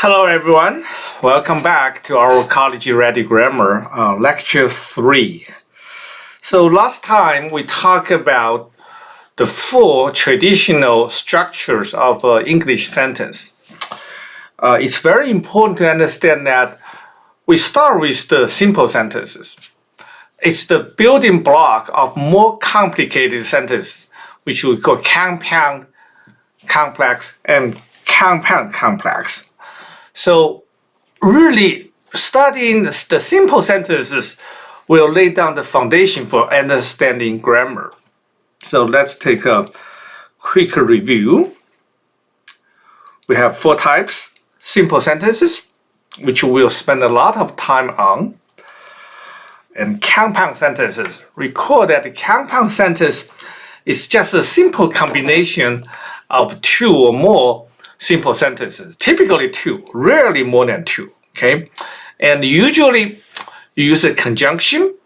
Hello everyone, welcome back to our College Ready Grammar Lecture 3. So last time we talked about the four traditional structures of English sentence. It's very important to understand that we start with the simple sentences. It's the building block of more complicated sentences, which we call compound complex and compound complex. So really studying the simple sentences will lay down the foundation for understanding grammar. So let's take a quick review. We have four types: simple sentences, which we'll spend a lot of time on, and compound sentences. Recall that the compound sentence is just a simple combination of two or more simple sentences, typically two, rarely more than two, okay? And usually you use a conjunction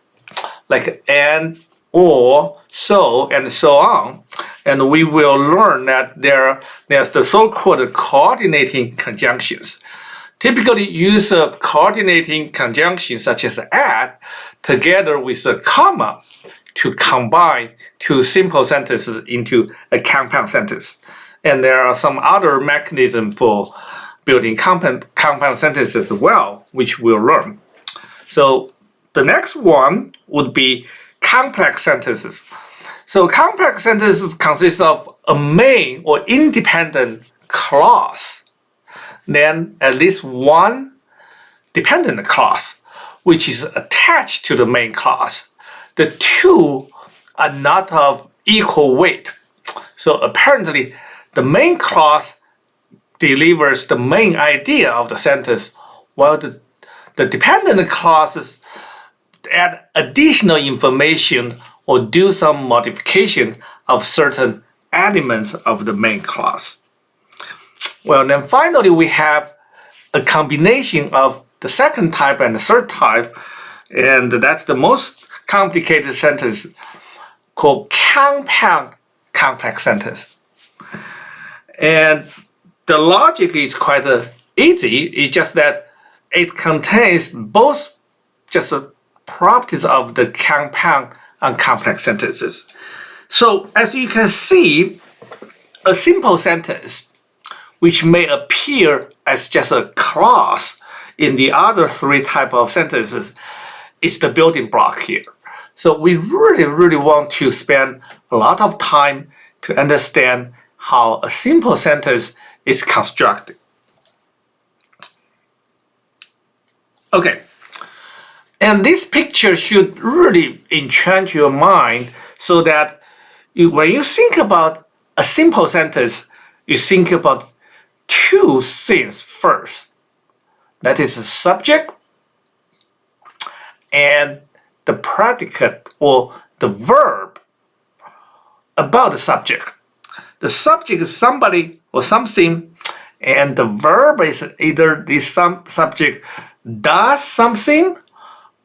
like and, or, so, and so on. And we will learn that there's the so-called coordinating conjunctions. Typically use a coordinating conjunction such as at together with a comma to combine two simple sentences into a compound sentence. And there are some other mechanisms for building compound sentences as well, which we'll learn. So the next one would be complex sentences. So complex sentences consist of a main or independent clause, then at least one dependent clause, which is attached to the main clause. The two are not of equal weight. So apparently, the main clause delivers the main idea of the sentence, while the dependent clauses add additional information or do some modification of certain elements of the main clause. Well, then finally we have a combination of the second type and the third type, and that's the most complicated sentence called compound complex sentence. And the logic is quite easy. It's just that it contains both just the properties of the compound and complex sentences. So as you can see, a simple sentence, which may appear as just a clause in the other three types of sentences, is the building block here. So we really want to spend a lot of time to understand how a simple sentence is constructed. Okay, and this picture should really enchant your mind so that when you think about a simple sentence, you think about two things first. That is the subject and the predicate or the verb about the subject. The subject is somebody or something, and the verb is either this subject does something,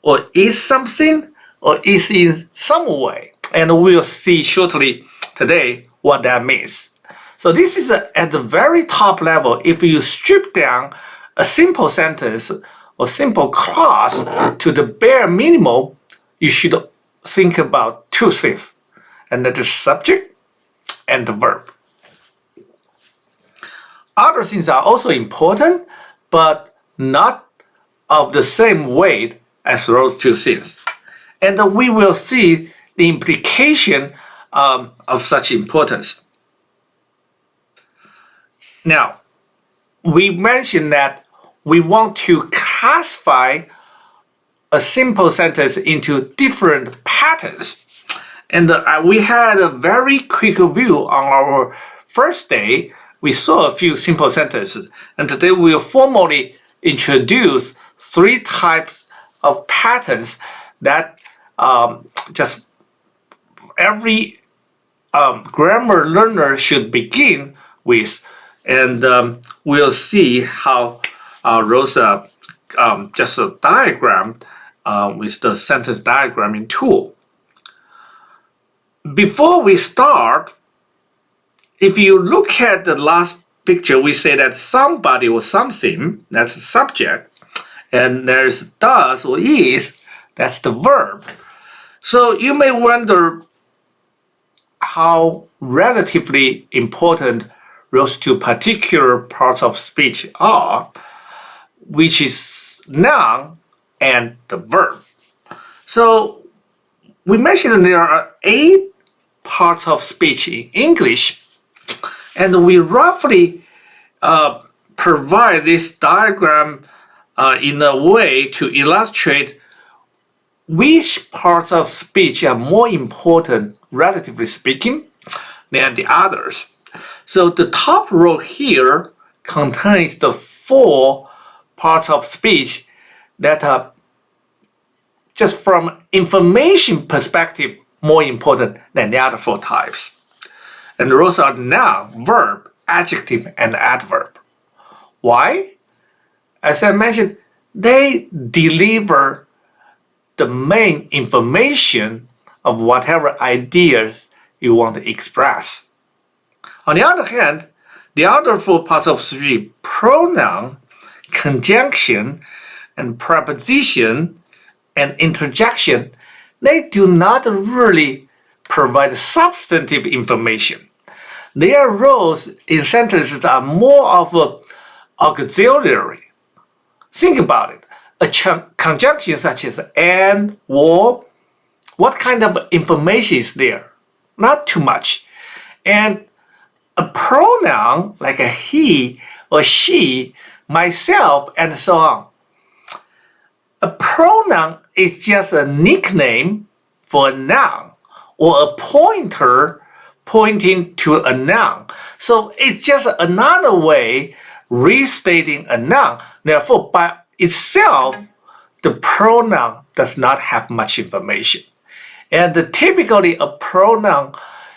or is something, or is in some way. And we'll see shortly today what that means. So this is at the very top level. If you strip down a simple sentence or simple clause to the bare minimum, you should think about two things, and that is subject and the verb. Other things are also important, but not of the same weight as those two things. And we will see the implication of such importance. Now, we mentioned that we want to classify a simple sentence into different patterns. And we had a very quick view on our first day. We saw a few simple sentences. And today we'll formally introduce three types of patterns that just every grammar learner should begin with. And we'll see how Rosa just a diagram with the sentence diagramming tool. Before we start, if you look at the last picture, we say that somebody or something, that's the subject, and there's does or is, that's the verb. So you may wonder how relatively important those two particular parts of speech are, which is noun and the verb. So we mentioned there are 8 parts of speech in English, and we roughly provide this diagram in a way to illustrate which parts of speech are more important, relatively speaking, than the others. So the top row here contains the 4 parts of speech that are just from information perspective more important than the other 4 types. And those are noun, verb, adjective, and adverb. Why? As I mentioned, they deliver the main information of whatever ideas you want to express. On the other hand, the other 4 parts of speech, pronoun, conjunction, and preposition, and interjection, they do not really provide substantive information. Their roles in sentences are more of an auxiliary. Think about it. A conjunction such as and, or, what kind of information is there? Not too much. And a pronoun like a he or she, myself, and so on. A pronoun is just a nickname for a noun or a pointer pointing to a noun. So it's just another way restating a noun. Therefore, by itself, the pronoun does not have much information. And typically, a pronoun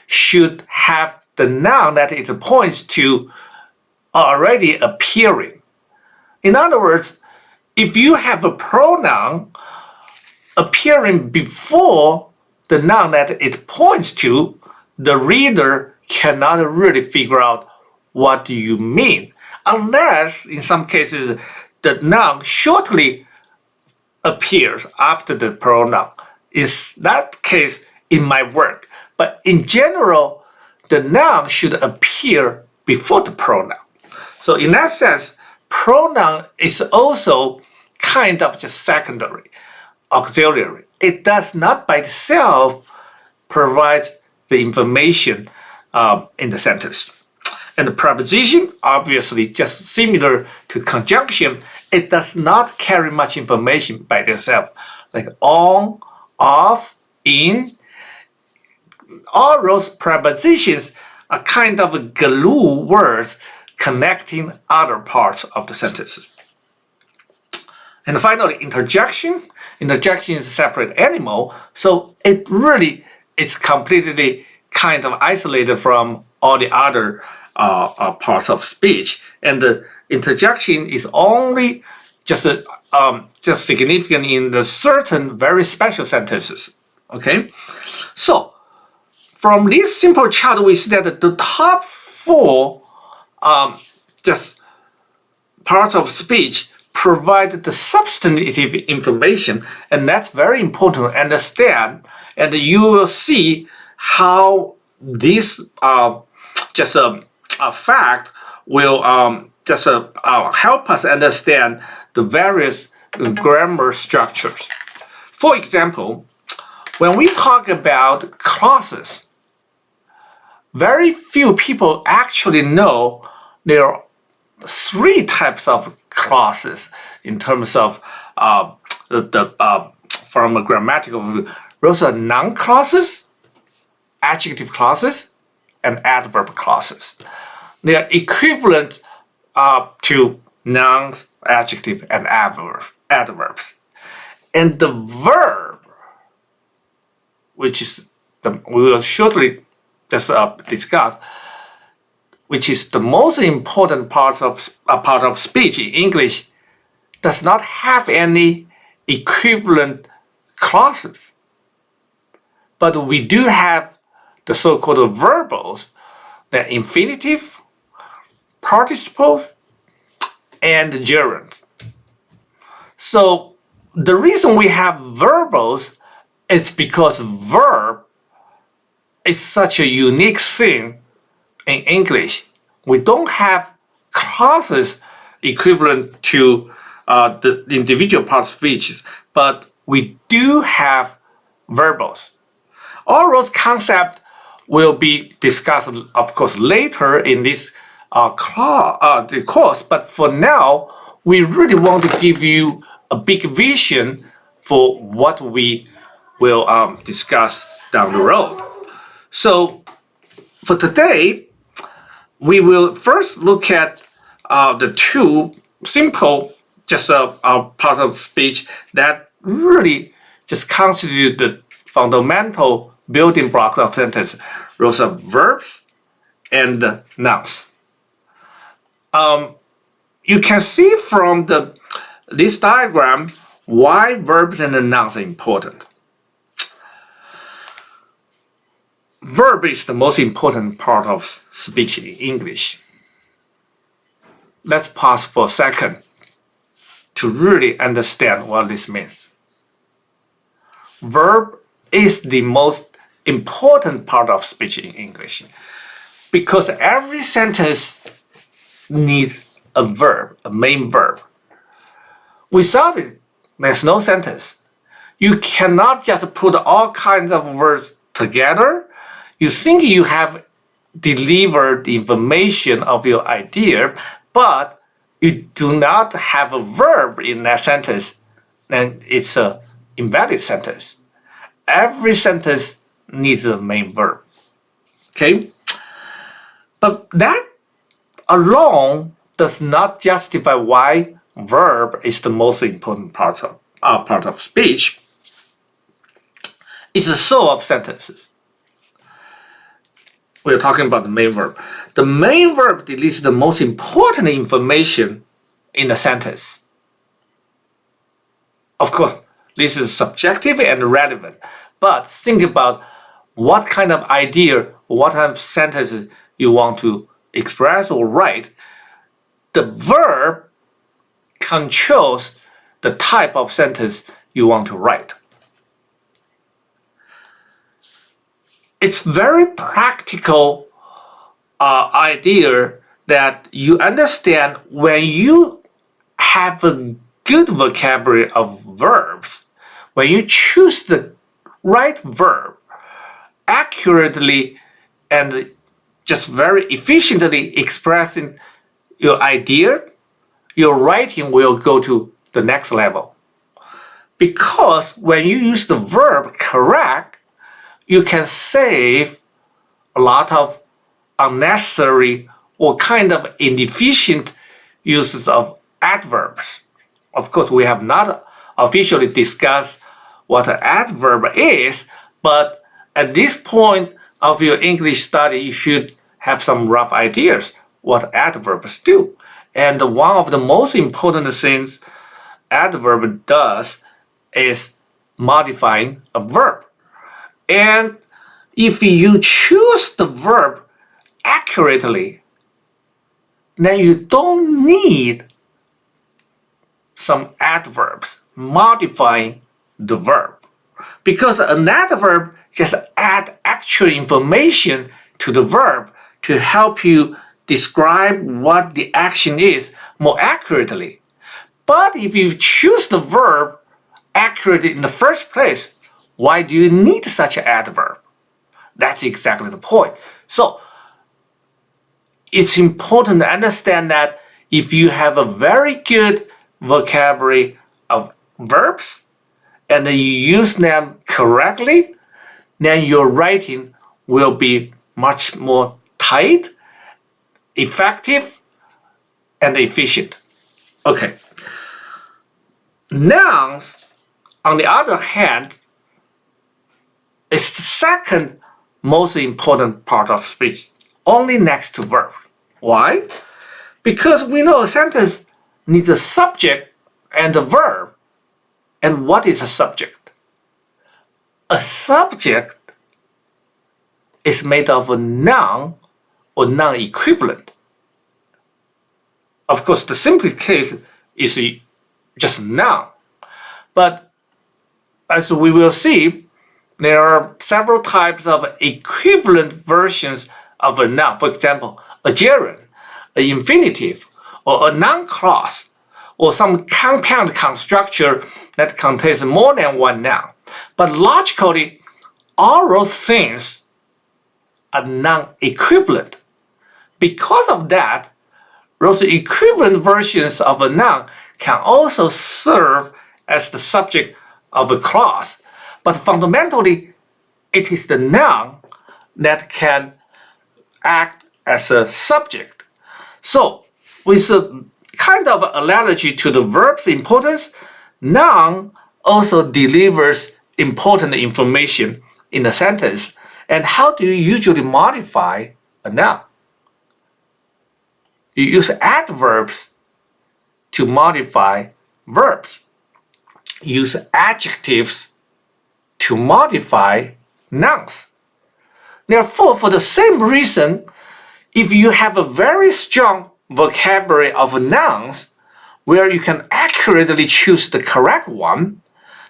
should have the noun that it points to already appearing. In other words, if you have a pronoun appearing before the noun that it points to, the reader cannot really figure out what do you mean, unless in some cases the noun shortly appears after the pronoun. In that case, it might work. But in general, the noun should appear before the pronoun. So in that sense, pronoun is also kind of just secondary, auxiliary. It does not by itself provide the information in the sentence. And the preposition, obviously, just similar to conjunction, it does not carry much information by itself, like on, off, in. All those prepositions are kind of glue words connecting other parts of the sentences. And finally, interjection. Interjection is a separate animal, so it's completely kind of isolated from all the other parts of speech. And the interjection is only just significant in the certain very special sentences. Okay, so from this simple chart, we see that the top 4 just parts of speech provide the substantive information, and that's very important to understand. And you will see how this just a fact will help us understand the various grammar structures. For example, when we talk about clauses, very few people actually know there are 3 types of clauses in terms of from a grammatical view. Those are noun clauses, adjective clauses, and adverb clauses. They are equivalent to nouns, adjective, and adverbs. And the verb, which is we will shortly just discuss, which is the most important part of speech in English, does not have any equivalent clauses. But we do have the so-called verbals, the infinitive, participles, and gerunds. So the reason we have verbals is because verb is such a unique thing in English. We don't have clauses equivalent to the individual parts of speech, but we do have verbals. All those concepts will be discussed, of course, later in this the course. But for now, we really want to give you a big vision for what we will discuss down the road. So for today, we will first look at the two simple, just part of speech that really just constitute the fundamental building blocks of sentence. Those are verbs and nouns. You can see from this diagram why verbs and nouns are important. Verb is the most important part of speech in English. Let's pause for a second to really understand what this means. Verb is the most important part of speech in English because every sentence needs a verb, a main verb. Without it, there's no sentence. You cannot just put all kinds of words together. You think you have delivered the information of your idea, but you do not have a verb in that sentence, then it's an invalid sentence. Every sentence needs a main verb. Okay? But that alone does not justify why verb is the most important part of speech. It's the soul of sentences. We're talking about the main verb. The main verb deletes the most important information in the sentence. Of course, this is subjective and relevant, but think about what kind of idea, what kind of sentence you want to express or write. The verb controls the type of sentence you want to write. It's very practical idea that you understand when you have a good vocabulary of verbs, when you choose the right verb accurately and just very efficiently expressing your idea, your writing will go to the next level. Because when you use the verb correct, you can save a lot of unnecessary or kind of inefficient uses of adverbs. Of course, we have not officially discussed what an adverb is, but at this point of your English study, you should have some rough ideas what adverbs do. And one of the most important things adverb does is modifying a verb. And if you choose the verb accurately, then you don't need some adverbs modifying the verb. Because an adverb just adds actual information to the verb to help you describe what the action is more accurately. But if you choose the verb accurately in the first place, why do you need such an adverb? That's exactly the point. So it's important to understand that if you have a very good vocabulary of verbs and you use them correctly, then your writing will be much more tight, effective, and efficient. Okay. Nouns, on the other hand, is the second most important part of speech, only next to verb. Why? Because we know a sentence needs a subject and a verb. And what is a subject? A subject is made of a noun or noun equivalent. Of course, the simplest case is just noun. But as we will see, there are several types of equivalent versions of a noun. For example, a gerund, an infinitive, or a noun clause, or some compound constructor that contains more than one noun. But logically, all those things are non-equivalent. Because of that, those equivalent versions of a noun can also serve as the subject of a clause. But fundamentally, it is the noun that can act as a subject. So, with a kind of analogy to the verb's importance, noun also delivers important information in a sentence. And how do you usually modify a noun? You use adverbs to modify verbs. Use adjectives to modify nouns. Therefore, for the same reason, if you have a very strong vocabulary of nouns where you can accurately choose the correct one,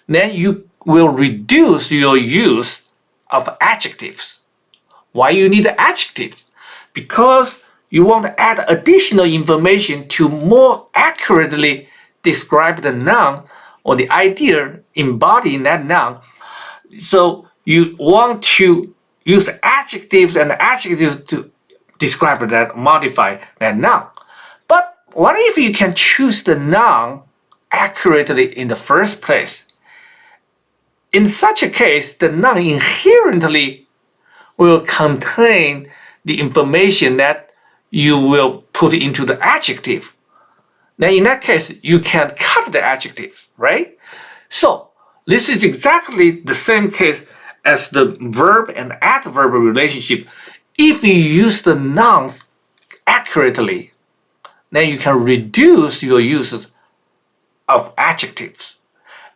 then you will reduce your use of adjectives. Why you need adjectives? Because you want to add additional information to more accurately describe the noun or the idea embodied in that noun. So you want to use adjectives and adjectives to describe that, modify that noun. But what if you can choose the noun accurately in the first place? In such a case, the noun inherently will contain the information that you will put into the adjective. Now, in that case, you can cut the adjective, right? So, this is exactly the same case as the verb and adverb relationship. If you use the nouns accurately, then you can reduce your use of adjectives.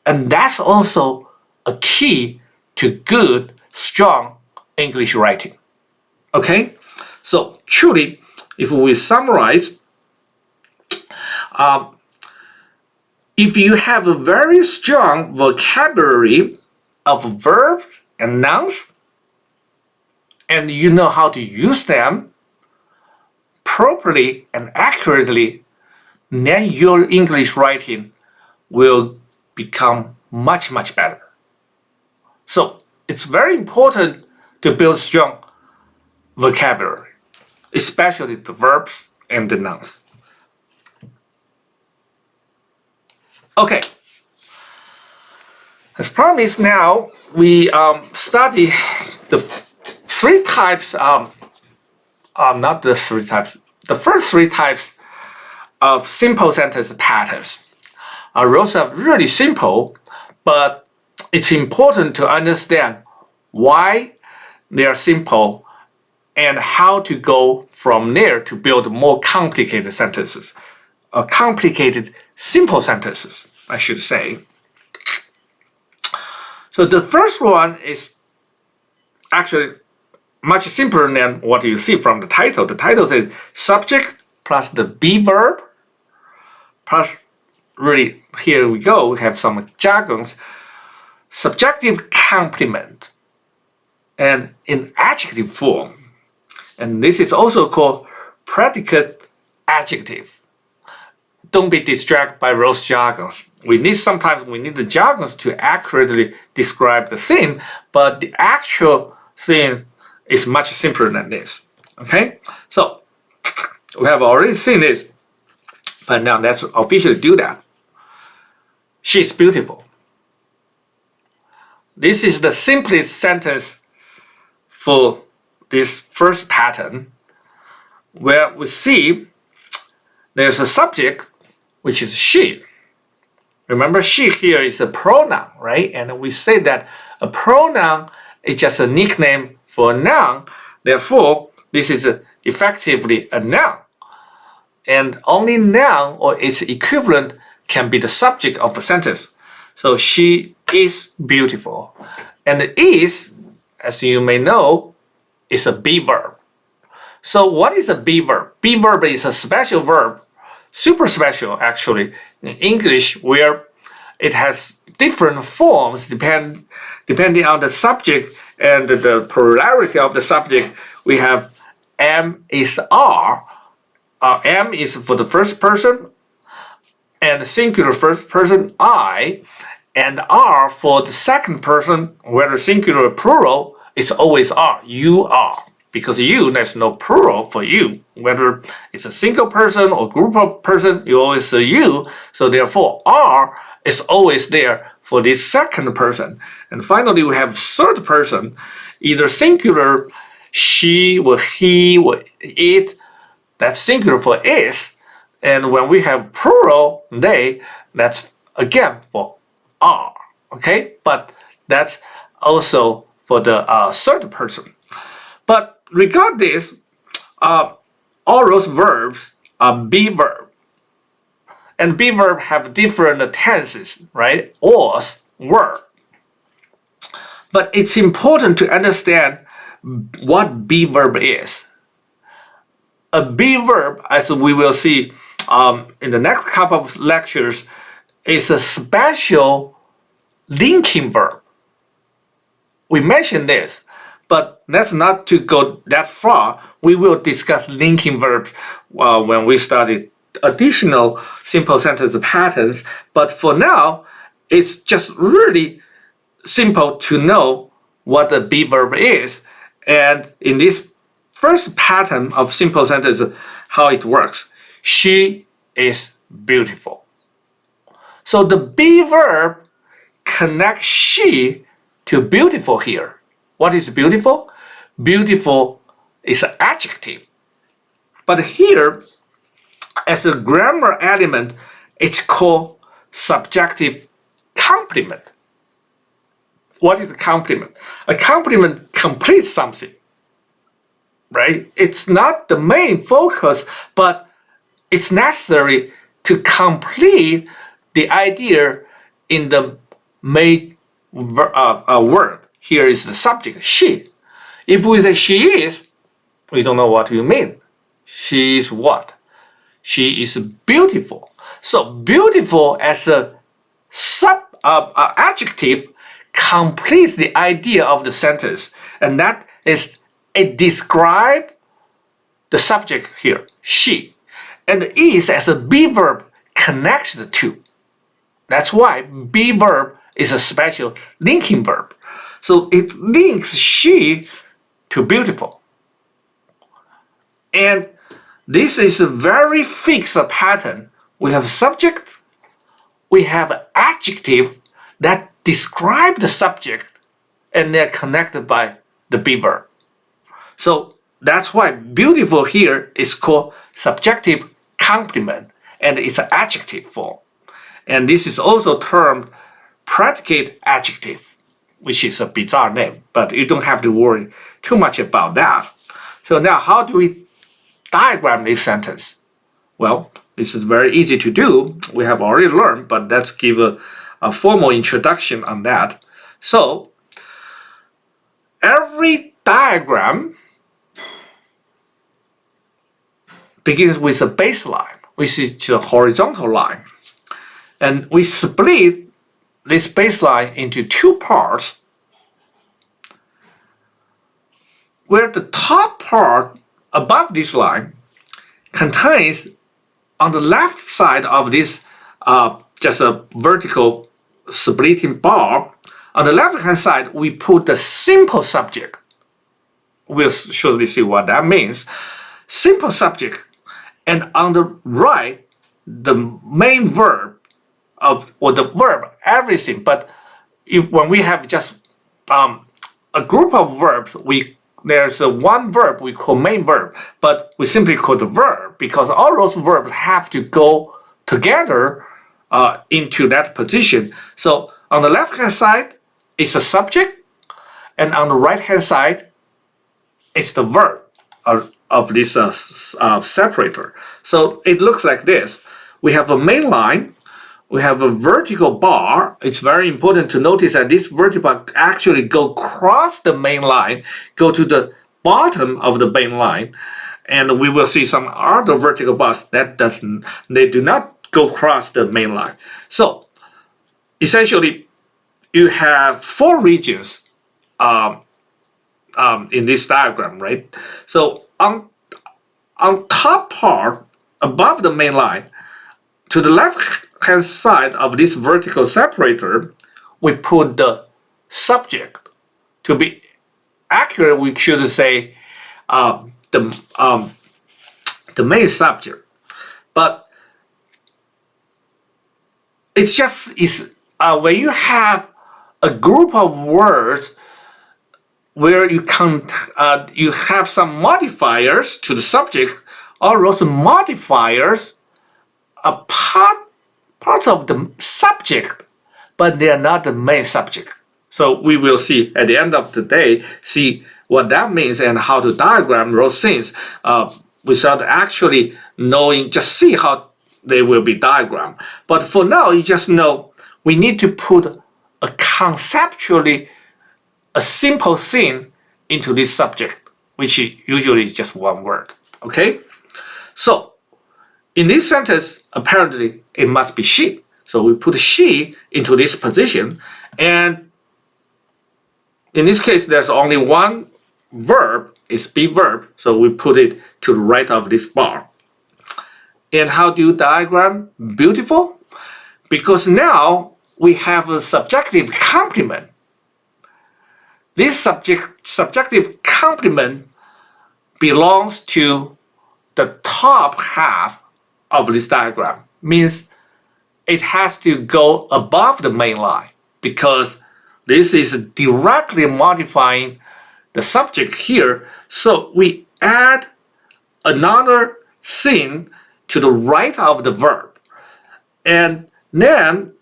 And that's also a key to good, strong English writing. Okay? So, truly, if we summarize, if you have a very strong vocabulary of verbs and nouns, and you know how to use them properly and accurately, then your English writing will become much, much better. So it's very important to build strong vocabulary, especially the verbs and the nouns. Okay. As promised, now we study the three types, not the three types, the first three types of simple sentence patterns. Those are really simple, but it's important to understand why they are simple and how to go from there to build more complicated sentences, or complicated simple sentences, I should say. So the first one is actually much simpler than what you see from the title. The title says subject plus the be verb plus, really, here we go, we have some jargons, subjective complement, and in adjective form. And this is also called predicate adjective. Don't be distracted by those jargons. Sometimes we need the jargons to accurately describe the theme, but the actual theme is much simpler than this. Okay? So, we have already seen this, but now let's officially do that. She's beautiful. This is the simplest sentence for this first pattern, where we see there's a subject, which is she. Remember, she here is a pronoun, right? And we say that a pronoun is just a nickname for a noun. Therefore, this is effectively a noun. And only noun or its equivalent can be the subject of a sentence. So she is beautiful. And is, as you may know, is a be verb. So what is a be verb? Be verb is a special verb super special actually in English, where it has different forms depending on the subject and the plurality of the subject. We have M is R. M is for the first person, and singular first person I, and R for the second person, whether singular or plural, it's always R. You are. Because you, there's no plural for you. Whether it's a single person or group of person, you always say you. So therefore, R is always there for this second person. And finally, we have third person, either singular, she or he or it. That's singular for is. And when we have plural, they, that's again for are. Okay? But that's also for the third person. But regard this, all those verbs are be verb. And be verb have different tenses, right? Was, were. But it's important to understand what be verb is. A be verb, as we will see in the next couple of lectures, is a special linking verb. We mentioned this, but let's not to go that far. We will discuss linking verbs when we study additional simple sentence patterns. But for now, it's just really simple to know what the be verb is. And in this first pattern of simple sentence, how it works. She is beautiful. So the be verb connects she to beautiful here. What is beautiful? Beautiful is an adjective. But here, as a grammar element, it's called subjective complement. What is a complement? A complement completes something, right? It's not the main focus, but it's necessary to complete the idea in the main word. Here is the subject, she. If we say she is, we don't know what you mean. She is what? She is beautiful. So beautiful as a adjective completes the idea of the sentence, and that is it describes the subject here, she, and is as a be verb connects the two. That's why be verb is a special linking verb. So it links she to beautiful. And this is a very fixed pattern. We have subject, we have adjective that describe the subject, and they're connected by the be verb. So that's why beautiful here is called subjective complement, and it's an adjective form. And this is also termed predicate adjective, which is a bizarre name, but you don't have to worry too much about that. So now how do we diagram this sentence? Well, this is very easy to do. We have already learned, but let's give a formal introduction on that. So every diagram begins with a baseline, which is the horizontal line. And we split this baseline into two parts, where the top part above this line contains on the left side of this just a vertical splitting bar. On the left hand side, we put the simple subject. We'll shortly see what that means. Simple subject. And on the right, the main verb or the verb, everything. But when we have just a group of verbs, there's one verb we call main verb, but we simply call the verb because all those verbs have to go together into that position. So on the left hand side, it's a subject, and on the right hand side, it's the verb of this separator. So it looks like this. We have a main line. We have a vertical bar. It's very important to notice that this vertical bar actually go across the main line, go to the bottom of the main line. and we will see some other vertical bars that they do not go across the main line. So essentially, you have 4 regions in this diagram, right? So on top part above the main line, to the left hand side of this vertical separator, we put the subject. To be accurate, we should say the main subject. But it's just when you have a group of words where you have some modifiers to the subject, all those modifiers are parts of the subject, but they are not the main subject. So we will see at the end of the day, see what that means and how to diagram those things without actually knowing, just see how they will be diagrammed. But for now, you just know we need to put a conceptually a simple thing into this subject, which usually is just one word. Okay? So in this sentence, apparently it must be she. So we put she into this position, and in this case, there's only one verb, it's be verb, so we put it to the right of this bar. And how do you diagram beautiful? Because now we have a subjective complement. This subjective complement belongs to the top half of this diagram, means it has to go above the main line, because this is directly modifying the subject here. So we add another thing to the right of the verb. And then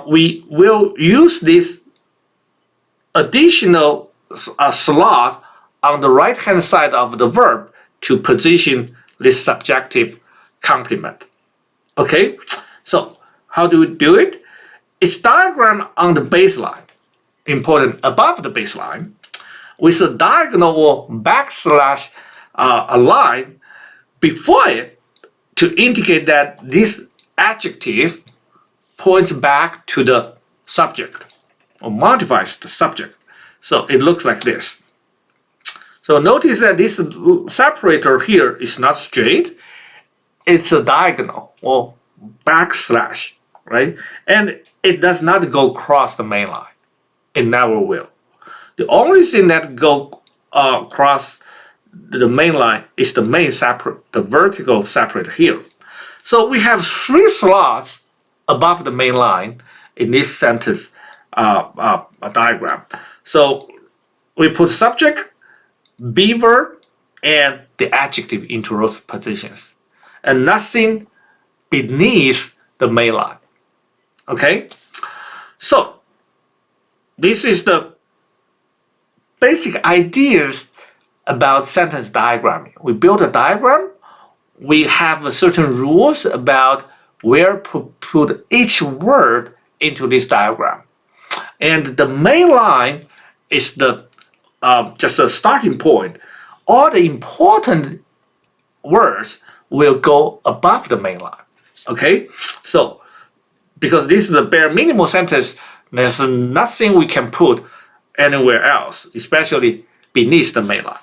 we will use this additional slot on the right hand side of the verb to position this subjective complement. Okay, so how do we do it? It's diagrammed on the baseline, important, above the baseline, with a diagonal or backslash a line before it to indicate that this adjective points back to the subject or modifies the subject. So it looks like this. So notice that this separator here is not straight, it's a diagonal or backslash, right? And it does not go across the main line. It never will. The only thing that go across the main line is the main the vertical separator here. So we have 3 slots above the main line in this sentence diagram. So we put subject, be verb, and the adjective into those positions, and nothing beneath the main line. Okay, so this is the basic ideas about sentence diagramming. We build a diagram. We have certain rules about where to put each word into this diagram. And the main line is the just a starting point. All the important words will go above the main line. Okay, so because this is the bare minimum sentence, there's nothing we can put anywhere else, especially beneath the main line.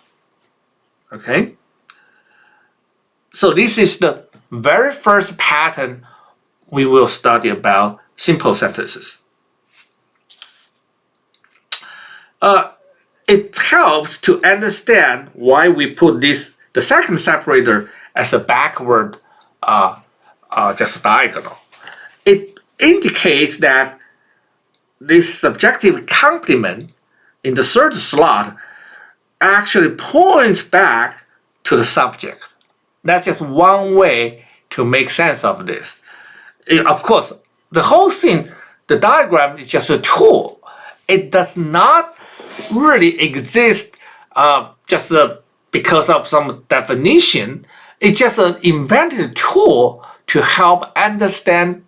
Okay, so this is the very first pattern we will study about simple sentences. It helps to understand why we put the second separator as a backward just diagonal. It indicates that this subjective complement in the third slot actually points back to the subject. That's just one way to make sense of this. Of course, the whole thing, the diagram is just a tool. It does not really exist just because of some definition. It's just an invented tool to help understand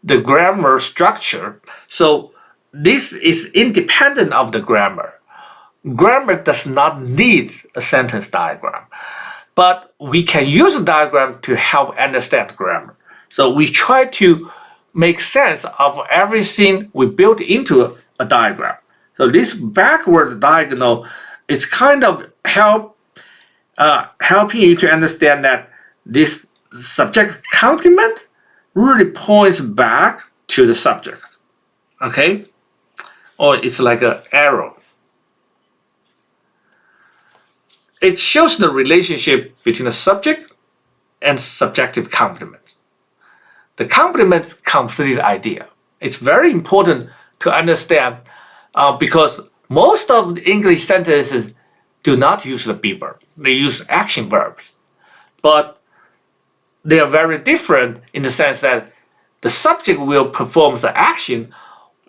the grammar structure. So this is independent of the grammar. Grammar does not need a sentence diagram. but we can use a diagram to help understand grammar. So we try to make sense of everything we built into a diagram. So this backward diagonal is kind of helping you to understand that this subject complement really points back to the subject. Okay? Or it's like an arrow. It shows the relationship between the subject and subjective complement. The complement complete the idea. It's very important to understand because most of the English sentences do not use the be verb. They use action verbs. But they are very different in the sense that the subject will perform the action,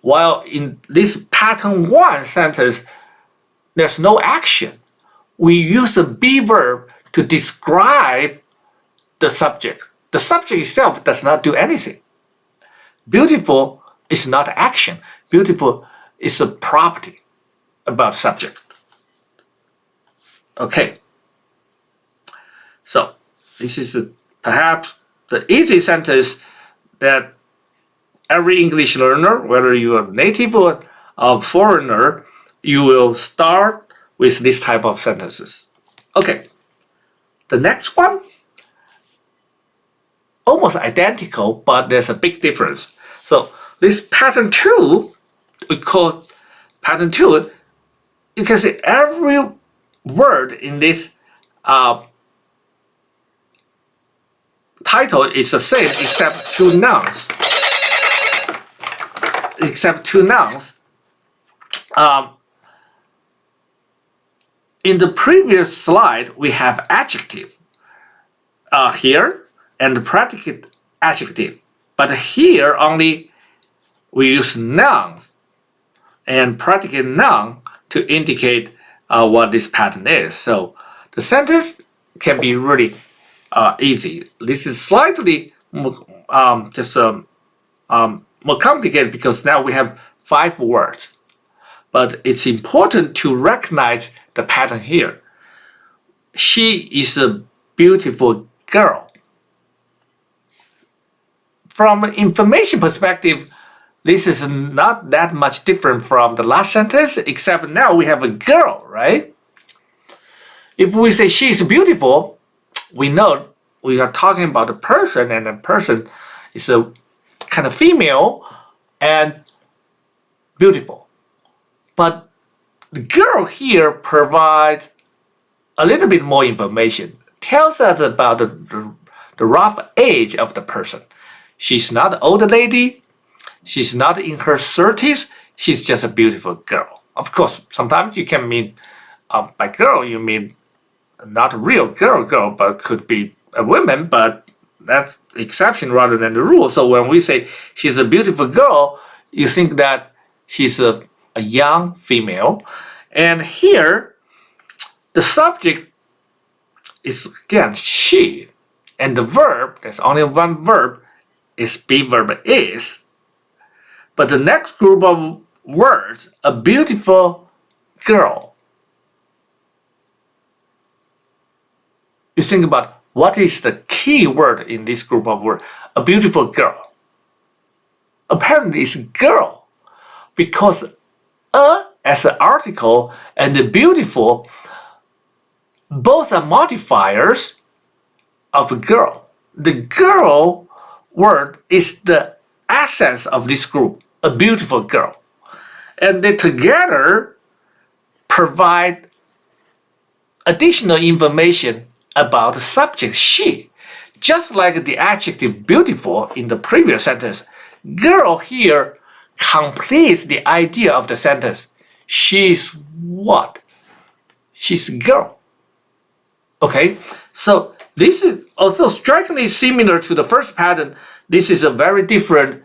while in this pattern 1 sentence, there's no action. We use the be verb to describe the subject. The subject itself does not do anything. Beautiful is not action. Beautiful is a property about subject. Okay. So this is perhaps the easy sentence that every English learner, whether you are native or a foreigner, you will start with this type of sentences. Okay. The next one, almost identical, but there's a big difference. So this pattern 2, we call pattern 2. You can see every word in this title is the same except 2 nouns. In the previous slide, we have adjective here and the predicate adjective. But here only we use nouns and predicate noun to indicate what this pattern is. So the sentence can be really easy. This is slightly more complicated because now we have 5 words. But it's important to recognize the pattern here. She is a beautiful girl. From an information perspective, this is not that much different from the last sentence, except now we have a girl, right? If we say she is beautiful, we know we are talking about a person, and the person is a kind of female and beautiful. But the girl here provides a little bit more information, tells us about the rough age of the person. She's not an older lady. She's not in her 30s. She's just a beautiful girl. Of course, sometimes you can mean, by girl, you mean not a real girl, but could be a woman, but that's exception rather than the rule. So when we say she's a beautiful girl, you think that she's a young female. And here, the subject is, again, she. And the verb, there's only one verb, is be verb is. But the next group of words, a beautiful girl. You think about what is the key word in this group of words? A beautiful girl. Apparently it's girl, because as an article and the beautiful, both are modifiers of a girl. The girl word is the essence of this group, a beautiful girl. And they together provide additional information about the subject she. Just like the adjective beautiful in the previous sentence, girl here completes the idea of the sentence. She's what? She's a girl. Okay, so this is also strikingly similar to the first pattern. This is a very different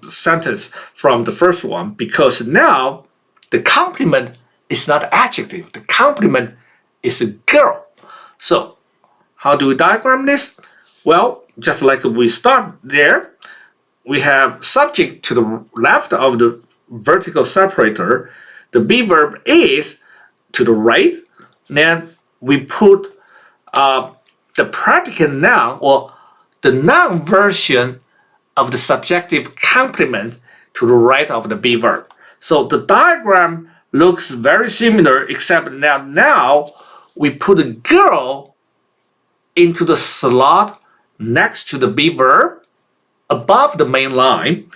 sentence from the first one, because now the complement is not adjective. The complement is a girl. So how do we diagram this? Well, just like we start there, we have subject to the left of the vertical separator. The be verb is to the right. Then we put the predicate noun or the noun version of the subjective complement to the right of the be verb. So the diagram looks very similar, except now we put a girl into the slot next to the be verb above the main line.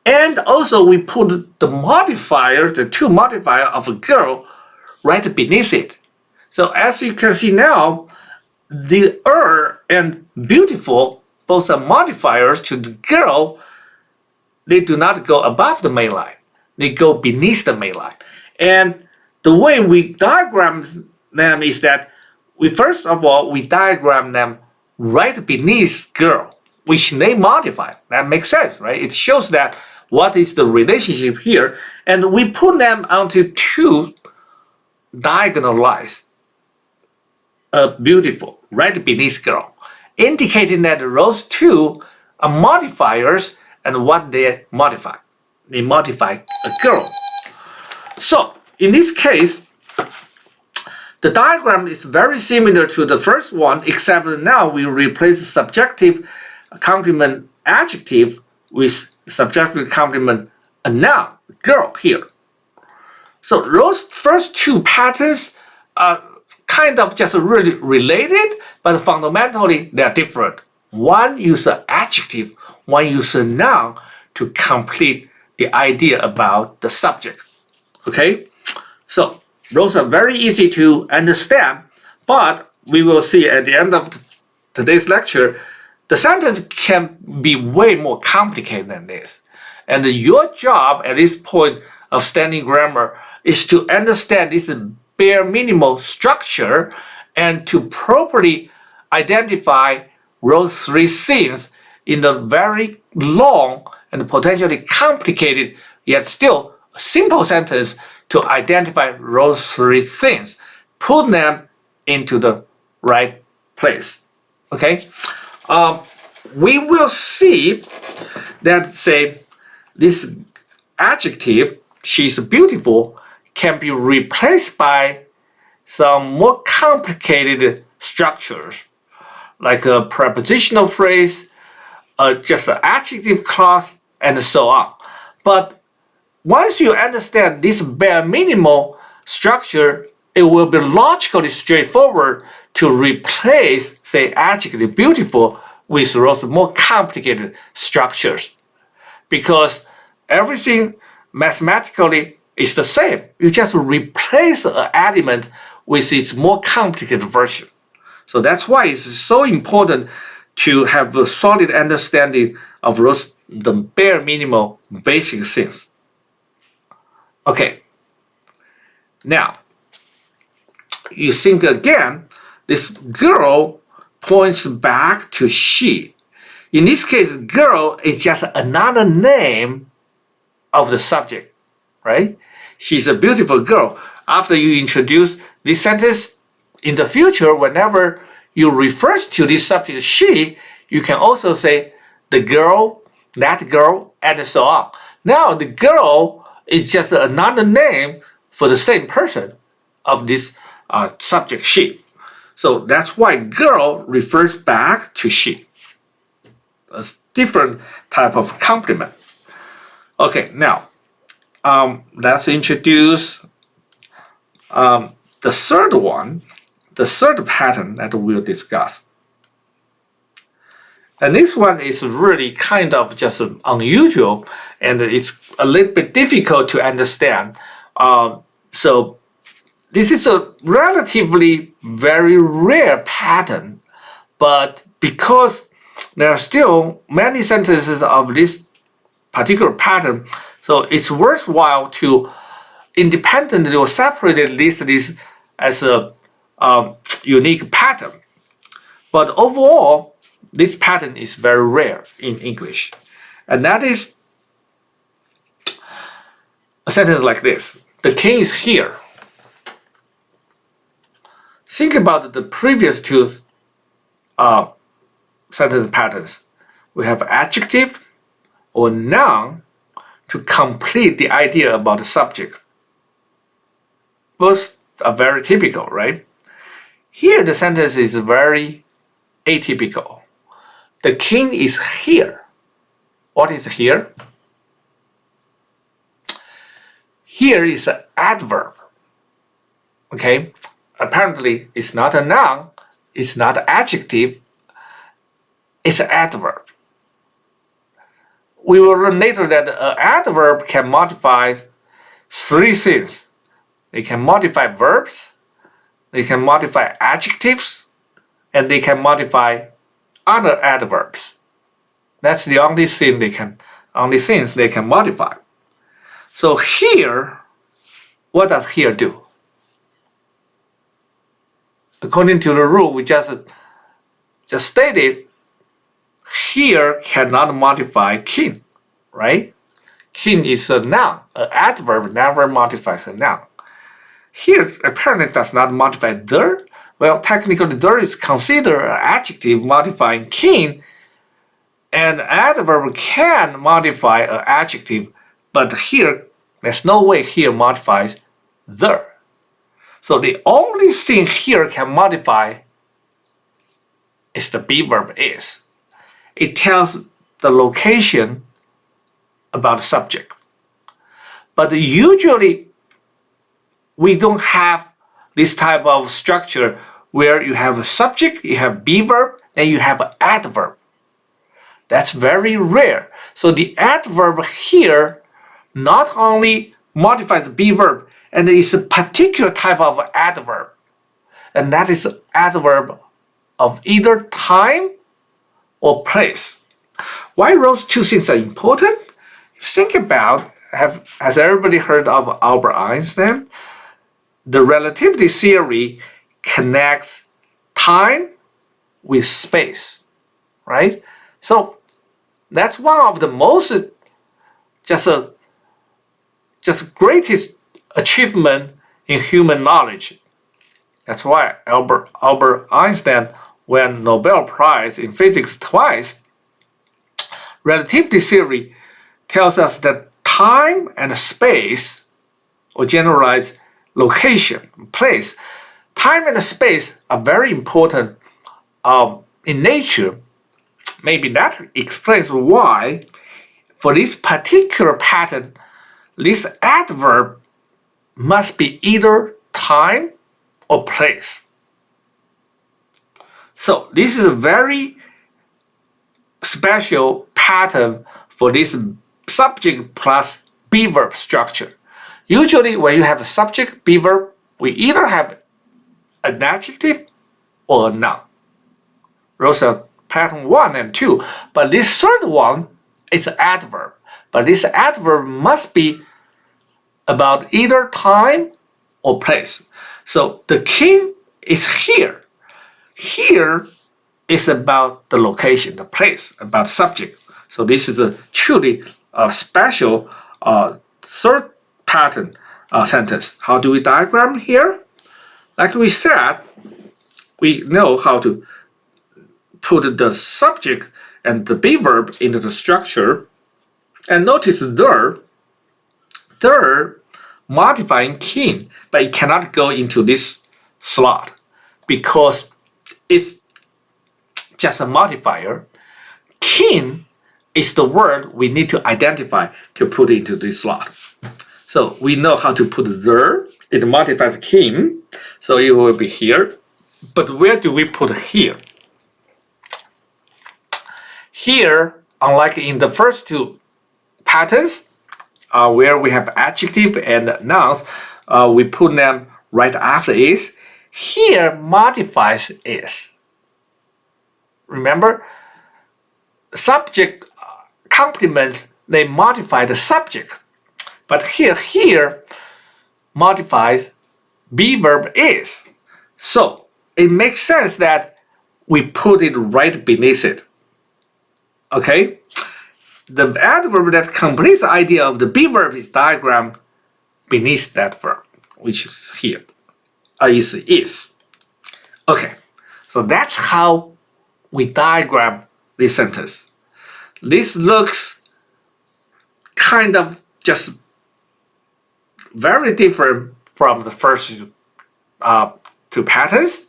And also we put the modifier, the two modifier of a girl right beneath it. So as you can see now, the and beautiful, both are modifiers to the girl. They do not go above the main line. They go beneath the main line. And the way we diagram them is that first of all, we diagram them right beneath girl, which they modify. That makes sense, right? It shows that what is the relationship here. And we put them onto two diagonal lines. Beautiful, right beneath girl, indicating that those two are modifiers and what they modify. They modify a girl. So in this case, the diagram is very similar to the first one, except now we replace the subjective complement adjective with subjective complement a noun, girl here. So those first two patterns are kind of just really related, but fundamentally they are different. One uses adjective, one uses noun to complete the idea about the subject. Okay, so those are very easy to understand, but we will see at the end of today's lecture, the sentence can be way more complicated than this. And your job at this point of standing grammar is to understand this bare minimum structure and to properly identify those three things in the very long and potentially complicated yet still simple sentence to identify those three things. Put them into the right place. Okay? We will see that, say, this adjective, she's beautiful, can be replaced by some more complicated structures, like a prepositional phrase, just an adjective clause, and so on. But once you understand this bare minimum structure, it will be logically straightforward to replace, say, adjective beautiful with those more complicated structures. Because everything mathematically is the same. You just replace an element with its more complicated version. So that's why it's so important to have a solid understanding of the bare minimum basic things. Okay. Now, you think again, this girl points back to she. In this case, girl is just another name of the subject, right? She's a beautiful girl. After you introduce this sentence, in the future, whenever you refer to this subject she, you can also say the girl, that girl, and so on. Now the girl is just another name for the same person of this subject she. So that's why girl refers back to she. A different type of complement. Okay, now let's introduce the third one, the third pattern that we'll discuss. And this one is really kind of just unusual, and it's a little bit difficult to understand. So this is a relatively very rare pattern, but because there are still many sentences of this particular pattern, so it's worthwhile to independently or separately list this as a unique pattern. But overall, this pattern is very rare in English. And that is a sentence like this. The king is here. Think about the previous two sentence patterns. We have adjective or noun to complete the idea about the subject. Both are very typical, right? Here the sentence is very atypical. The king is here. What is here? Here is an adverb. Okay, apparently it's not a noun, it's not an adjective, it's an adverb. We will learn later that an adverb can modify three things. They can modify verbs, they can modify adjectives, and they can modify other adverbs. That's the only things they can modify. So here, what does here do? According to the rule we just stated, here cannot modify king, right? King is a noun. An adverb never modifies a noun. Here apparently does not modify there. Well, technically there is considered an adjective modifying king, and adverb can modify an adjective, but here there's no way here modifies there. So the only thing here can modify is the be verb is. It tells the location about the subject. But usually we don't have this type of structure where you have a subject, you have be verb, and you have an adverb. That's very rare. So the adverb here not only modifies the be verb, and it's a particular type of adverb, and that is adverb of either time or place. Why those two things are important? Think about, has everybody heard of Albert Einstein? The relativity theory connects time with space, right? So that's one of the most just greatest achievement in human knowledge. That's why Albert Einstein won Nobel Prize in physics twice. Relativity theory tells us that time and space, or generalized location, place, time and space are very important in nature. Maybe that explains why, for this particular pattern, this adverb must be either time or place. So this is a very special pattern for this subject plus be verb structure. Usually when you have a subject, be verb, we either have an adjective or a noun. Those are pattern 1 and 2. But this third one is an adverb. But this adverb must be about either time or place. So the king is here. Here is about the location, the place, about subject. So this is a truly special third pattern sentence. How do we diagram here? Like we said, we know how to put the subject and the be verb into the structure. And notice there modifying king, but it cannot go into this slot because it's just a modifier. King is the word we need to identify to put into this slot. So we know how to put there. It modifies king, so it will be here. But where do we put here? Here, unlike in the first two patterns, where we have adjective and nouns, we put them right after is. Here modifies is. Remember, subject complements, they modify the subject. But here modifies be verb is. So it makes sense that we put it right beneath it. Okay? The adverb that completes the idea of the be verb is diagrammed beneath that verb, which is here. Is. Okay, so that's how we diagram this sentence. This looks kind of just very different from the first two patterns.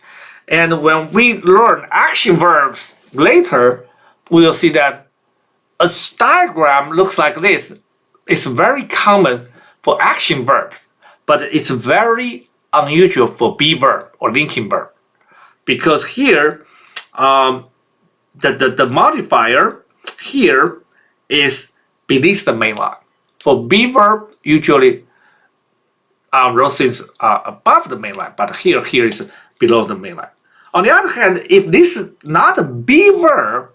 And when we learn action verbs later, we'll see that a diagram looks like this. It's very common for action verbs, but it's very unusual for be verb or linking verb. Because here, the modifier here is beneath the main line. For be verb, usually those things are above the main line, but here is below the main line. On the other hand, if this is not a be verb,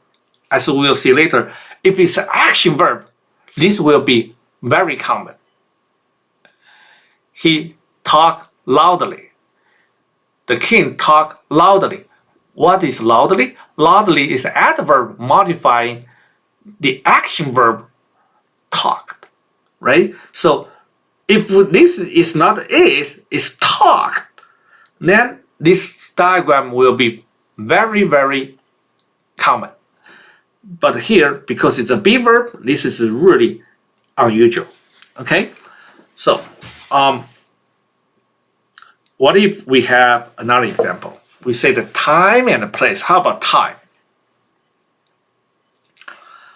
as we will see later, if it's an action verb, this will be very common. He talked loudly. The king talked loudly. What is loudly? Loudly is the adverb modifying the action verb talked, right? So if this is not it's talked, then this diagram will be very, very common. But here, because it's a be verb, this is really unusual. Okay? So, what if we have another example? We say the time and the place. How about time?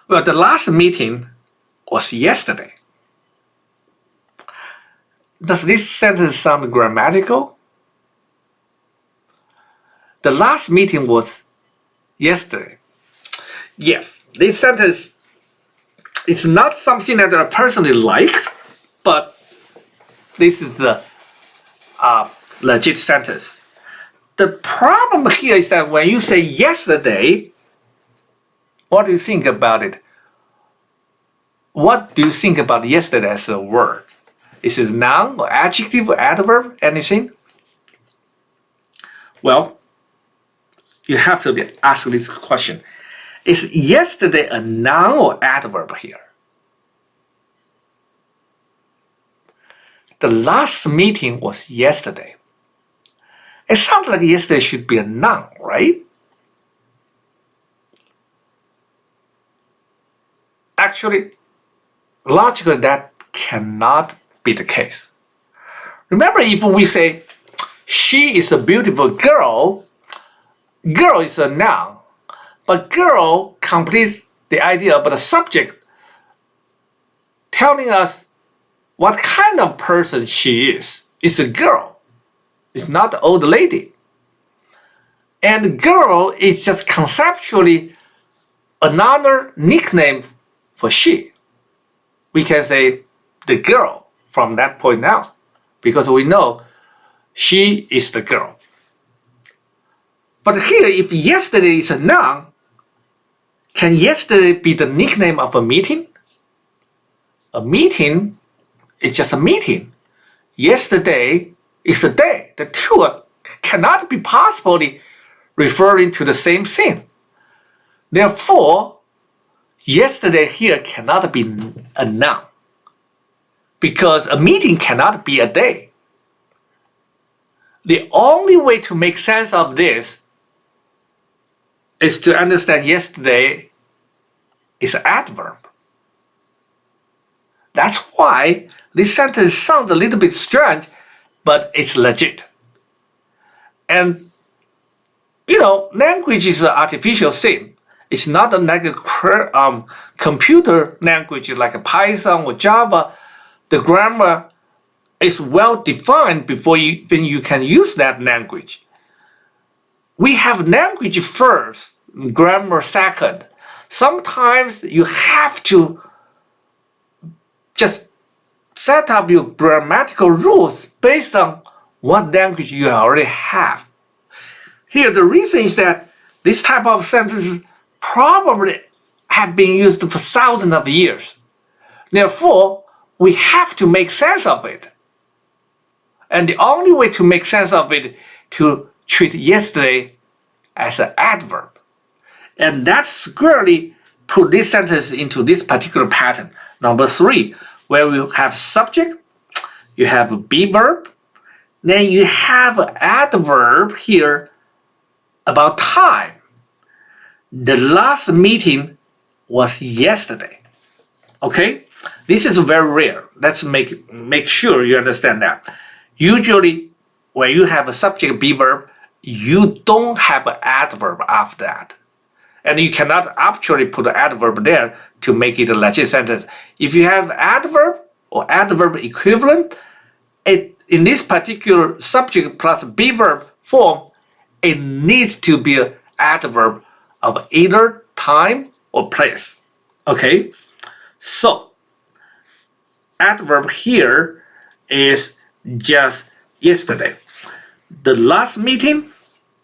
Well, the last meeting was yesterday. Does this sentence sound grammatical? The last meeting was yesterday. Yes, this sentence is not something that I personally liked, but this is a legit sentence. The problem here is that when you say yesterday, what do you think about it? What do you think about yesterday as a word? Is it a noun or adjective or adverb? Anything? Well, you have to ask this question. Is yesterday a noun or adverb here? The last meeting was yesterday. It sounds like yesterday should be a noun, right? Actually, logically, that cannot be the case. Remember, if we say, she is a beautiful girl, girl is a noun, but girl completes the idea of the subject telling us what kind of person she is. It's a girl. It's not an old lady. And girl is just conceptually another nickname for she. We can say the girl from that point now, because we know she is the girl. But here, if yesterday is a noun, can yesterday be the nickname of a meeting? A meeting is just a meeting. Yesterday is a day. The two cannot be possibly referring to the same thing. Therefore, yesterday here cannot be a noun, because a meeting cannot be a day. The only way to make sense of this is to understand yesterday is an adverb. That's why this sentence sounds a little bit strange, but it's legit. And, language is an artificial thing. It's not like a computer language like Python or Java. The grammar is well defined before you can use that language. We have language first, grammar second. Sometimes you have to just set up your grammatical rules based on what language you already have. Here, the reason is that this type of sentences probably have been used for thousands of years. Therefore, we have to make sense of it. And the only way to make sense of it to treat yesterday as an adverb. And that squarely put this sentence into this particular pattern. Number 3, where we have subject, you have a be verb, then you have an adverb here about time. The last meeting was yesterday. Okay? This is very rare. Let's make sure you understand that. Usually, when you have a subject be verb, you don't have an adverb after that. And you cannot actually put an adverb there to make it a legit sentence. If you have adverb or adverb equivalent, in this particular subject plus be verb form, it needs to be an adverb of either time or place. Okay, so adverb here is just yesterday. The last meeting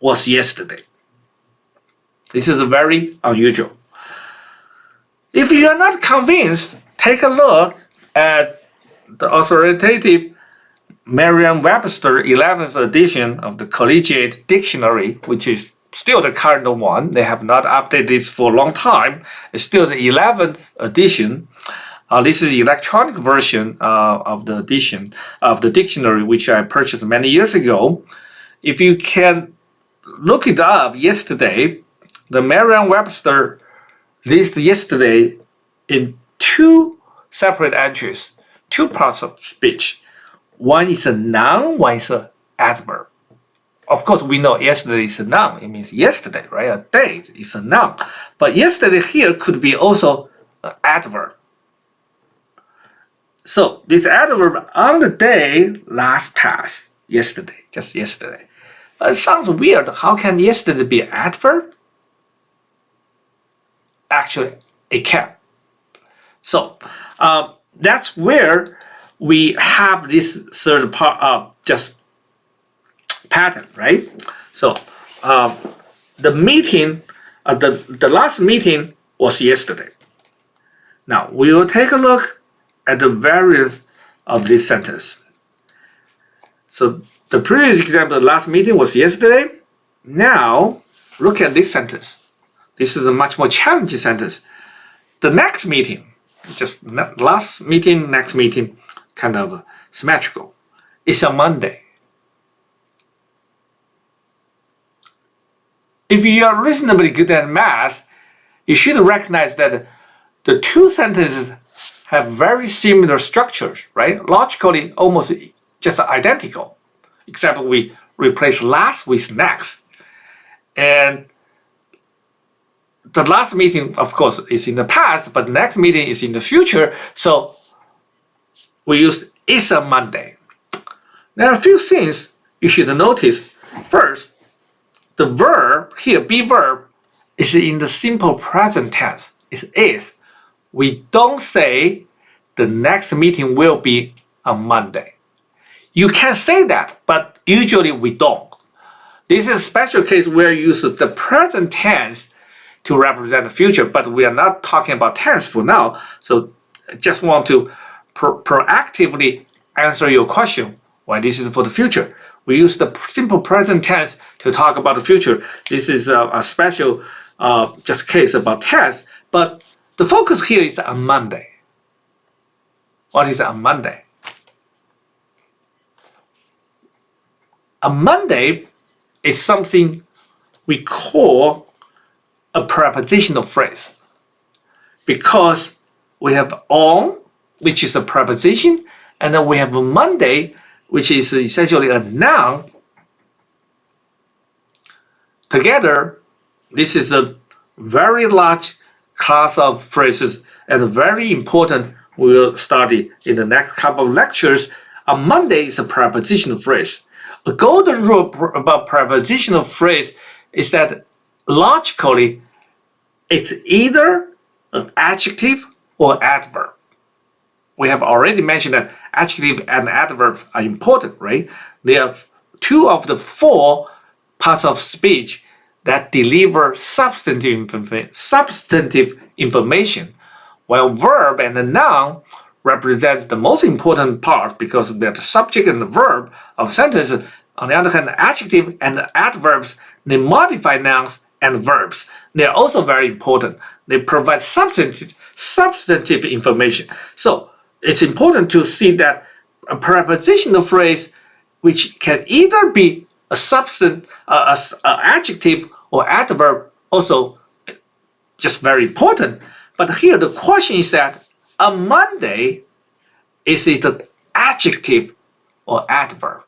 was yesterday. This is very unusual. If you are not convinced, take a look at the authoritative Merriam-Webster 11th edition of the Collegiate Dictionary, which is still the current one. They have not updated this for a long time. It's still the 11th edition. This is the electronic version of the edition of the dictionary, which I purchased many years ago. If you can look it up yesterday, the Merriam-Webster lists yesterday in two separate entries, two parts of speech. One is a noun, one is an adverb. Of course, we know yesterday is a noun. It means yesterday, right? A date is a noun. But yesterday here could be also an adverb. So this adverb on the day last past, yesterday, just yesterday. It sounds weird. How can yesterday be an adverb? Actually, it can. So that's where we have this third part of just pattern, right? So the meeting, the last meeting was yesterday. Now we will take a look at the variance of this sentence. So the previous example, the last meeting was yesterday. Now look at this sentence. This is a much more challenging sentence. The next meeting, just last meeting, next meeting, kind of symmetrical. It's a Monday. If you are reasonably good at math, you should recognize that the two sentences have very similar structures, right? Logically, almost just identical, except we replace last with next. And the last meeting, of course, is in the past, but the next meeting is in the future. So we use it's a Monday. There are a few things you should notice. First, the verb here, be verb, is in the simple present tense. It is. We don't say the next meeting will be on Monday. You can say that, but usually we don't. This is a special case where you use the present tense to represent the future, but we are not talking about tense for now. So I just want to proactively answer your question why this is for the future. We use the simple present tense to talk about the future. This is a special just case about tense, but the focus here is on Monday. What is on Monday? A Monday is something we call a prepositional phrase because we have on, which is a preposition, and then we have a Monday, which is essentially a noun. Together, this is a very large class of phrases and very important. We will study in the next couple of lectures. A Monday is a prepositional phrase. A golden rule about prepositional phrase is that logically, it's either an adjective or adverb. We have already mentioned that adjective and adverb are important, right? They are two of the four parts of speech that deliver substantive information, while verb and the noun represents the most important part because they're the subject and the verb of sentences. On the other hand, adjective and adverbs, they modify nouns and verbs. They are also very important. They provide substantive information. So it's important to see that a prepositional phrase, which can either be a adjective or adverb, also just very important. But here the question is that a Monday, is it an adjective or adverb?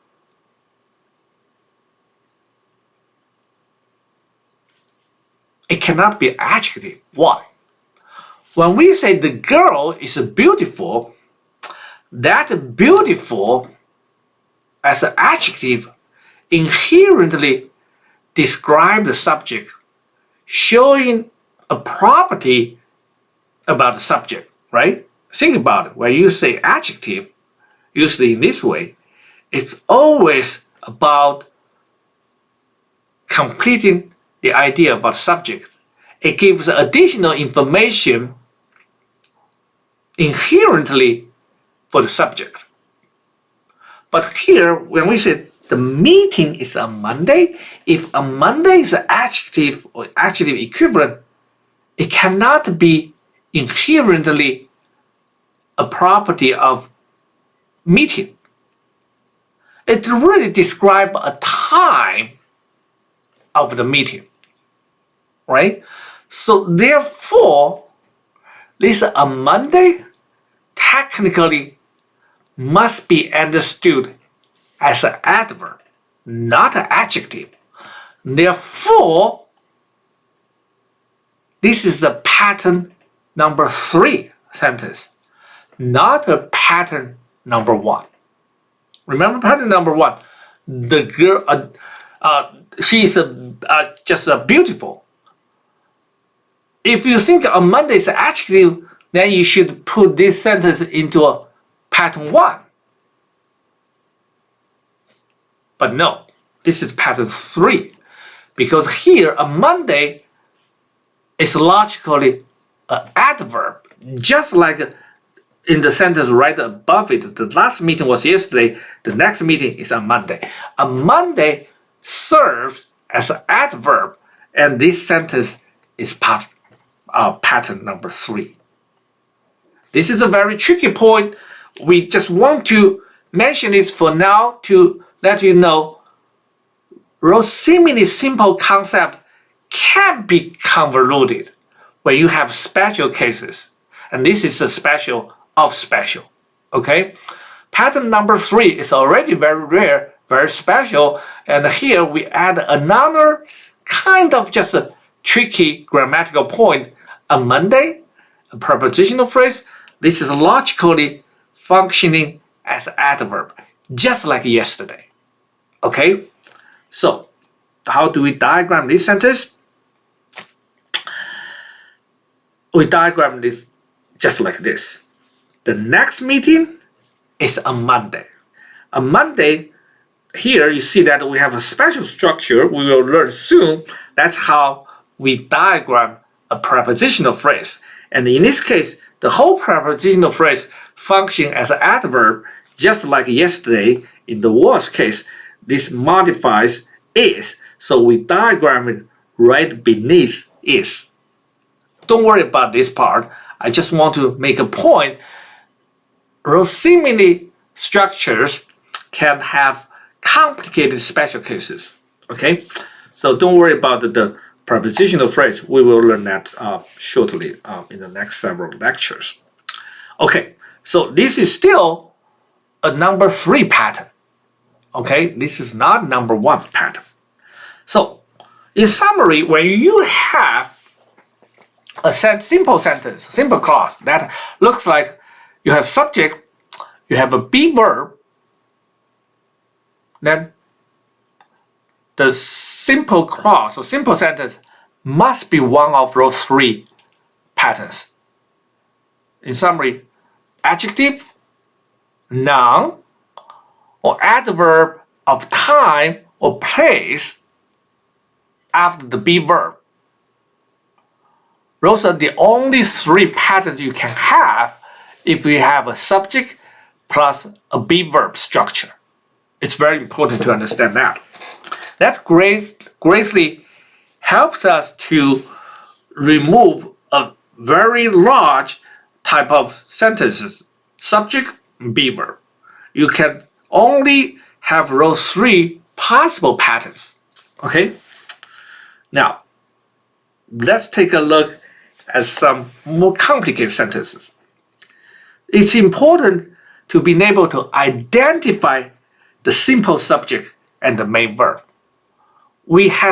It cannot be adjective. Why? When we say the girl is beautiful, that beautiful as an adjective inherently describes the subject, showing a property about the subject, right? Think about it. When you say adjective, usually in this way, it's always about completing the idea about the subject. It gives additional information inherently for the subject. But here, when we say the meeting is on Monday, if a Monday is an adjective or adjective equivalent, it cannot be inherently a property of meeting. It really describes a time of the meeting, right? So therefore, this a Monday technically must be understood as an adverb, not an adjective. Therefore, this is the pattern number 3 sentence, not a pattern number 1. Remember pattern number 1, the girl, she's just beautiful. If you think a Monday is an adjective, then you should put this sentence into a pattern 1. But no, this is pattern 3. Because here, a Monday is logically an adverb. Just like in the sentence right above it, the last meeting was yesterday, the next meeting is on Monday. A Monday serves as an adverb, and this sentence is pattern number 3. This is a very tricky point. We just want to mention this for now to let you know those seemingly simple concepts can be convoluted when you have special cases. And this is a special of special. Okay? Pattern number 3 is already very rare, very special. And here we add another kind of just a tricky grammatical point. A Monday, a prepositional phrase, this is logically functioning as an adverb, just like yesterday. Okay? So, how do we diagram this sentence? We diagram this just like this. The next meeting is on Monday. On Monday, here you see that we have a special structure we will learn soon. That's how we diagram a prepositional phrase. And in this case, the whole prepositional phrase functions as an adverb, just like yesterday in the was case. This modifies is, so we diagram it right beneath is. Don't worry about this part. I just want to make a point. Those seemingly structures can have complicated special cases. Okay, so don't worry about the prepositional phrase. We will learn that shortly in the next several lectures. Okay, so this is still a number 3 pattern. Okay, this is not number 1 pattern. So, in summary, when you have a simple sentence, simple clause that looks like you have subject, you have a be verb, then the simple clause or simple sentence must be one of those 3 patterns. In summary, adjective, noun, or adverb of time or place after the be verb. Those are the only 3 patterns you can have if you have a subject plus a be verb structure. It's very important to understand that. That greatly helps us to remove a very large type of sentences, subject, be verb. You can only have those 3 possible patterns. Okay? Now, let's take a look at some more complicated sentences. It's important to be able to identify the simple subject and the main verb.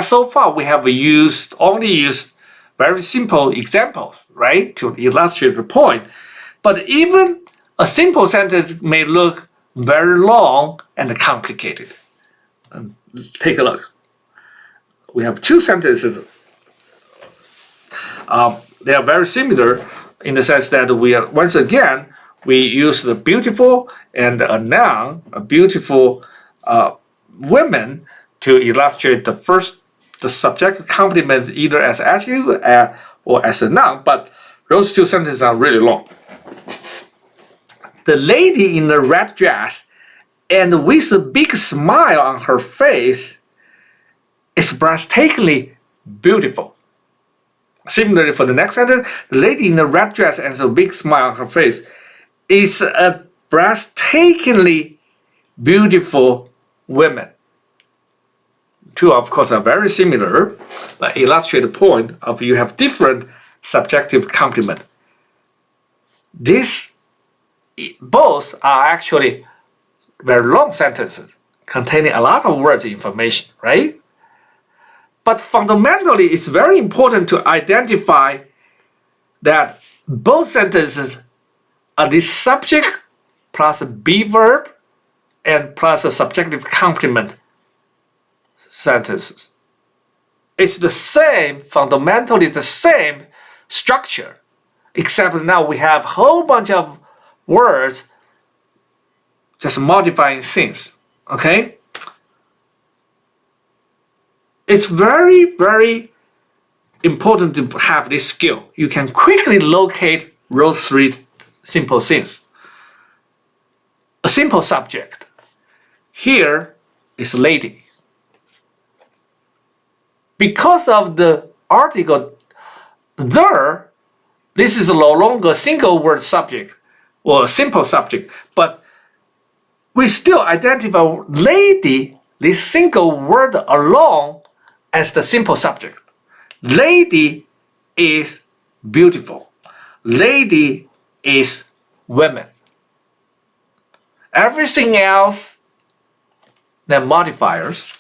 So far we have only used very simple examples, right, to illustrate the point. But even a simple sentence may look very long and complicated. Take a look. We have two sentences. They are very similar in the sense that once again, we use the beautiful and a noun, a beautiful women, to illustrate the subject complement either as adjective or as a noun. But those two sentences are really long. The lady in the red dress and with a big smile on her face is breathtakingly beautiful. Similarly, for the next sentence, the lady in the red dress and a big smile on her face is a breathtakingly beautiful woman. Two, of course, are very similar, but illustrate the point of you have different subjective complement. Both are actually very long sentences containing a lot of words information, right? But fundamentally, it's very important to identify that both sentences are the subject plus a be verb and plus a subjective complement sentences. It's the same, fundamentally the same structure, except now we have a whole bunch of words just modifying things, okay? It's very, very important to have this skill. You can quickly locate those three simple things. A simple subject. Here is lady. Because of the article there, this is no longer a single word subject or a simple subject, but we still identify lady, this single word alone, as the simple subject. Lady is beautiful. Lady is women. Everything else, then modifiers.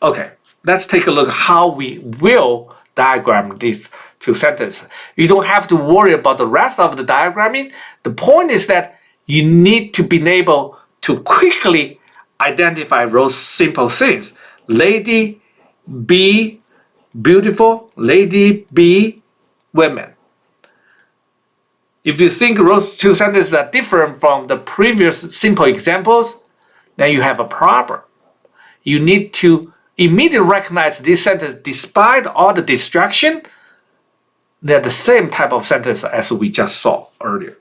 Okay, let's take a look how we will diagram these two sentences. You don't have to worry about the rest of the diagramming. The point is that you need to be able to quickly identify those simple things. Lady, be beautiful. Lady, be women. If you think those two sentences are different from the previous simple examples, then you have a problem. You need to immediately recognize this sentence, despite all the distraction, they're the same type of sentence as we just saw earlier.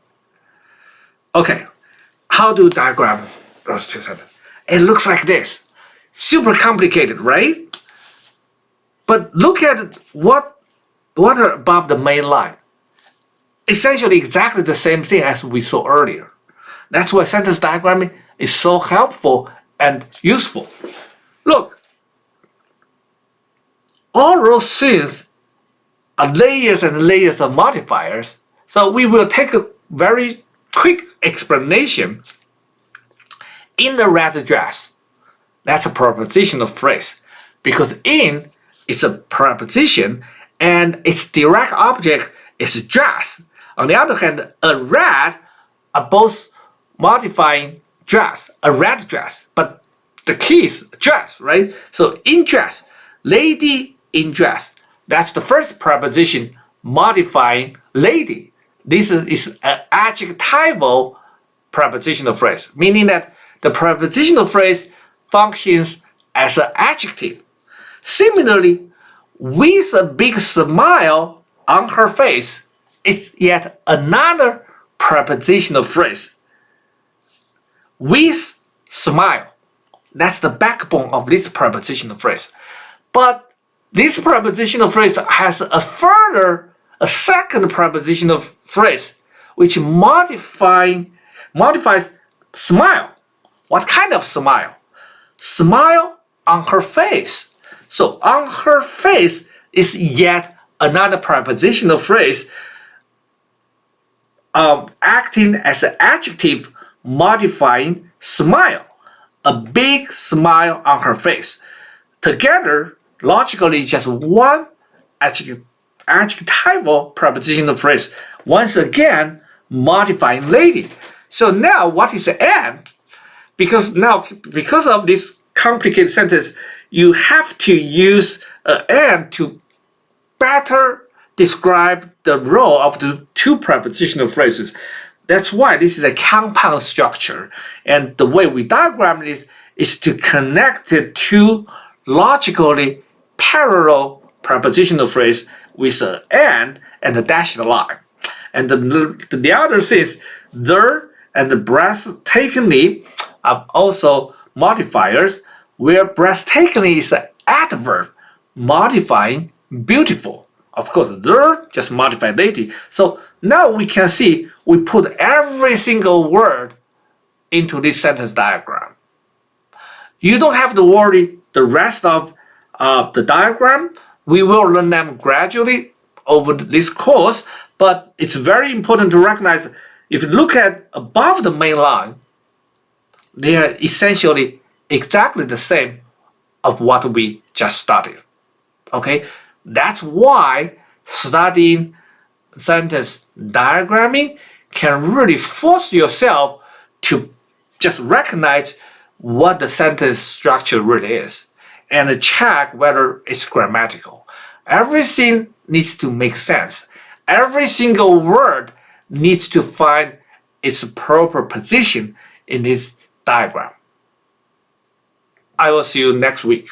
Okay, how do you diagram those two sentences? It looks like this. Super complicated, right? But look at what are above the main line. Essentially exactly the same thing as we saw earlier. That's why sentence diagramming is so helpful and useful. Look, all those things are layers and layers of modifiers. So we will take a very quick explanation. In the red dress, that's a prepositional phrase, because in is a preposition and its direct object is dress. On the other hand, a red are both modifying dress, a red dress, but the key is dress, right? So in dress, lady in dress, that's the first preposition modifying lady. This is an adjectival prepositional phrase, meaning that the prepositional phrase functions as an adjective. Similarly, with a big smile on her face, it's yet another prepositional phrase. With smile. That's the backbone of this prepositional phrase. But this prepositional phrase has a second prepositional phrase, which modifies smile. What kind of smile? Smile on her face. So on her face is yet another prepositional phrase acting as an adjective modifying smile. A big smile on her face. Together, logically, just one adjective adjectival prepositional phrase. Once again, modifying lady. So now what is and? Because of this complicated sentence, you have to use and to better describe the role of the two prepositional phrases. That's why this is a compound structure. And the way we diagram this is to connect the two logically parallel prepositional phrase with an and a dashed line. And the other is the and the breathtakingly are also modifiers, where breathtakingly is an adverb modifying beautiful. Of course, the just modified lady. So now we can see we put every single word into this sentence diagram. You don't have to worry the rest of the diagram. We will learn them gradually over this course, but it's very important to recognize if you look at above the main line, they are essentially exactly the same of what we just studied. Okay, that's why studying sentence diagramming can really force yourself to just recognize what the sentence structure really is and check whether it's grammatical. Everything needs to make sense. Every single word needs to find its proper position in this diagram. I will see you next week.